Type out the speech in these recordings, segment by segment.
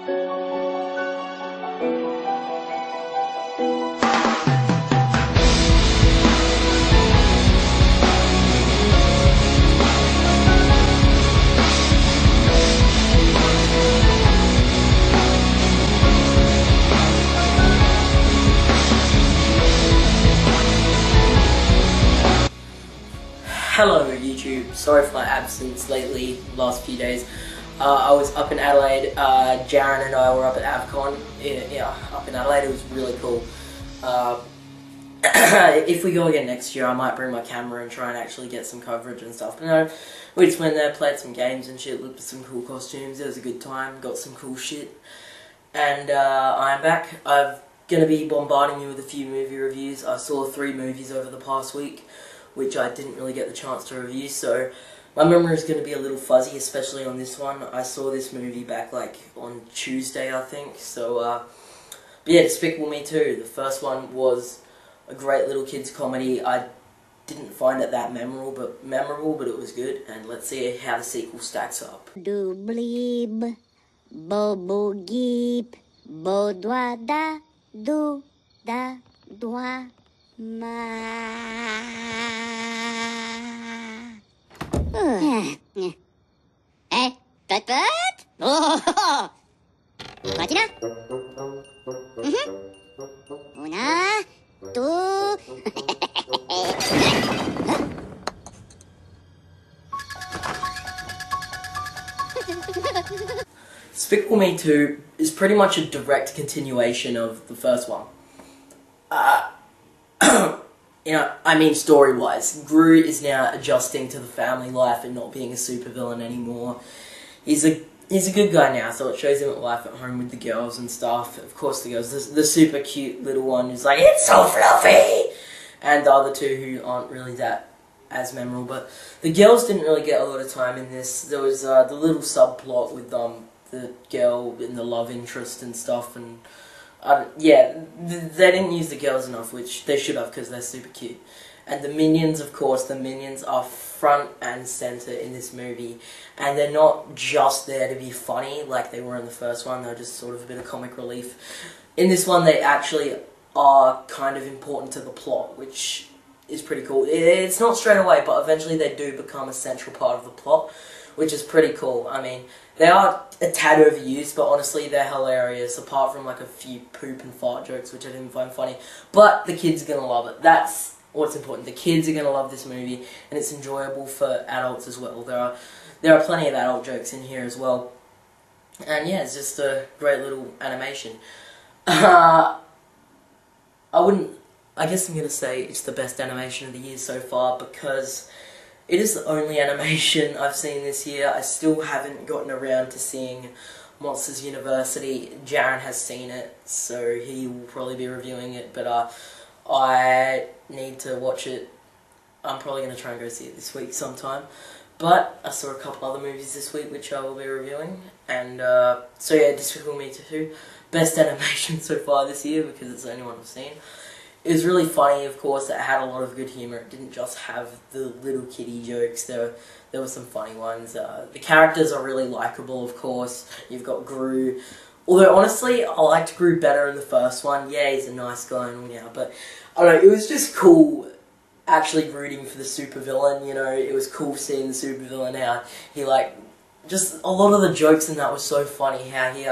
Hello YouTube, sorry for my absence lately, last few days. I was up in Adelaide, Jaren and I were up at AvCon, yeah, up in Adelaide. It was really cool. If we go again next year, I might bring my camera and try and actually get some coverage and stuff. But no, we just went there, played some games and shit, looked at some cool costumes. It was a good time, got some cool shit. And I'm back. I'm going to be bombarding you with a few movie reviews. I saw 3 movies over the past week, which I didn't really get the chance to review, so my memory is going to be a little fuzzy, especially on this one. I saw this movie back like on Tuesday, I think, so but yeah, Despicable Me 2. The first one was a great little kids comedy. I didn't find it that memorable, but it was good, and let's see how the sequel stacks up. Do bleeb, bo bo geep, bo dwa da, do da dwa ma. Tut tut. Oh, Patina. Una, two. Despicable Me 2 is pretty much a direct continuation of the first one. You know, I mean story-wise, Gru is now adjusting to the family life and not being a supervillain anymore. He's a good guy now, so it shows him at life at home with the girls and stuff. Of course, the girls, the super cute little one who's like, "It's so fluffy!" And the other two who aren't really that as memorable. But the girls didn't really get a lot of time in this. There was the little subplot with the girl and the love interest and stuff, and yeah, they didn't use the girls enough, which they should have because they're super cute. And the minions, of course, the minions are front and center in this movie, and they're not just there to be funny like they were in the first one. They're just sort of a bit of comic relief. In this one, they actually are kind of important to the plot, which is pretty cool. It's not straight away, but eventually they do become a central part of the plot, which is pretty cool. I mean, they are a tad overused, but honestly they're hilarious, apart from like a few poop and fart jokes, which I didn't find funny. But the kids are going to love it. That's what's important. The kids are going to love this movie, and it's enjoyable for adults as well. There are plenty of adult jokes in here as well. And yeah, it's just a great little animation. I guess I'm going to say it's the best animation of the year so far, because it is the only animation I've seen this year. I still haven't gotten around to seeing Monsters University. Jaren has seen it, so he will probably be reviewing it, but I need to watch it. I'm probably going to try and go see it this week sometime. But I saw a couple other movies this week which I will be reviewing, and so yeah, Despicable Me 2, best animation so far this year because it's the only one I've seen. It was really funny, of course. It had a lot of good humour. It didn't just have the little kiddie jokes. There were some funny ones. The characters are really likeable, of course. You've got Gru. Although, honestly, I liked Gru better in the first one. Yeah, he's a nice guy and all now, but I don't know, it was just cool actually rooting for the supervillain, you know. It was cool seeing the supervillain, how he, like, just a lot of the jokes in that was so funny, how he,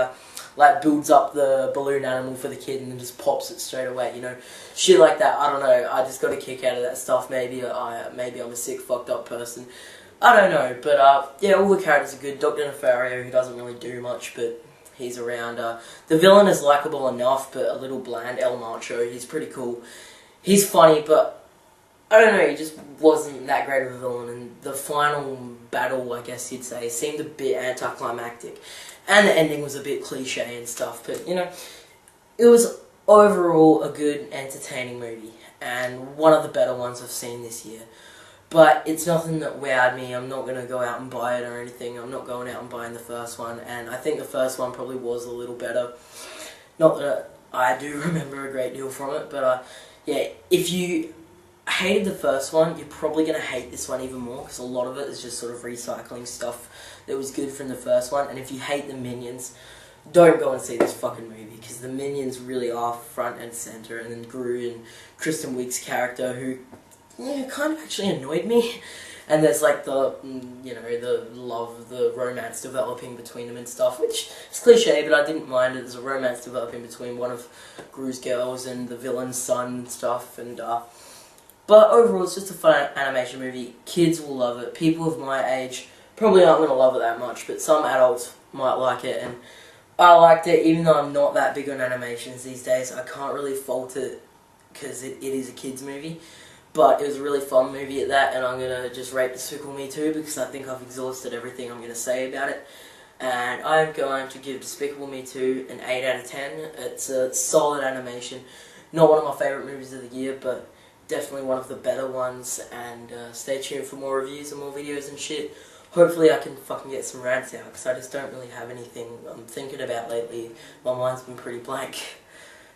like, builds up the balloon animal for the kid and then just pops it straight away, you know. Shit like that, I don't know, I just got a kick out of that stuff. Maybe I'm a sick, fucked up person. I don't know, but, yeah, all the characters are good. Dr. Nefario, who doesn't really do much, but he's around. The villain is likeable enough, but a little bland. El Macho, he's pretty cool. He's funny, but I don't know, he just wasn't that great of a villain, and the final battle, I guess you'd say, seemed a bit anticlimactic. And the ending was a bit cliche and stuff, but, you know, it was overall a good, entertaining movie, and one of the better ones I've seen this year. But it's nothing that wowed me. I'm not going to go out and buy it or anything. I'm not going out and buying the first one, and I think the first one probably was a little better. Not that I do remember a great deal from it, but, yeah, if you hated the first one, you're probably going to hate this one even more, because a lot of it is just sort of recycling stuff that was good from the first one. And if you hate the minions, don't go and see this fucking movie, because the Minions really are front and center, and then Gru and Kristen Wiig's character, who kind of actually annoyed me. And there's like the, the love, the romance developing between them and stuff, which is cliche, but I didn't mind it. There's a romance developing between one of Gru's girls and the villain's son and stuff, and but overall it's just a fun animation movie. Kids will love it. People of my age probably aren't going to love it that much, but some adults might like it, and I liked it, even though I'm not that big on animations these days. I can't really fault it, because it is a kids movie. But it was a really fun movie at that, and I'm going to just rate Despicable Me 2 because I think I've exhausted everything I'm going to say about it. And I'm going to give Despicable Me 2 an 8 out of 10. It's a solid animation. Not one of my favourite movies of the year, but definitely one of the better ones. And stay tuned for more reviews and more videos and shit. Hopefully I can fucking get some rants out, because I just don't really have anything I'm thinking about lately. My mind's been pretty blank.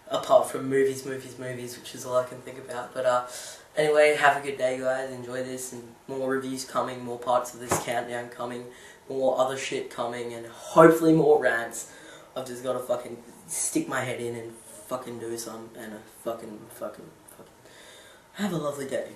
Apart from movies, which is all I can think about. But anyway, have a good day, guys. Enjoy this, and more reviews coming, more parts of this countdown coming, more other shit coming, and hopefully more rants. I've just got to fucking stick my head in and fucking do some, and fucking have a lovely day.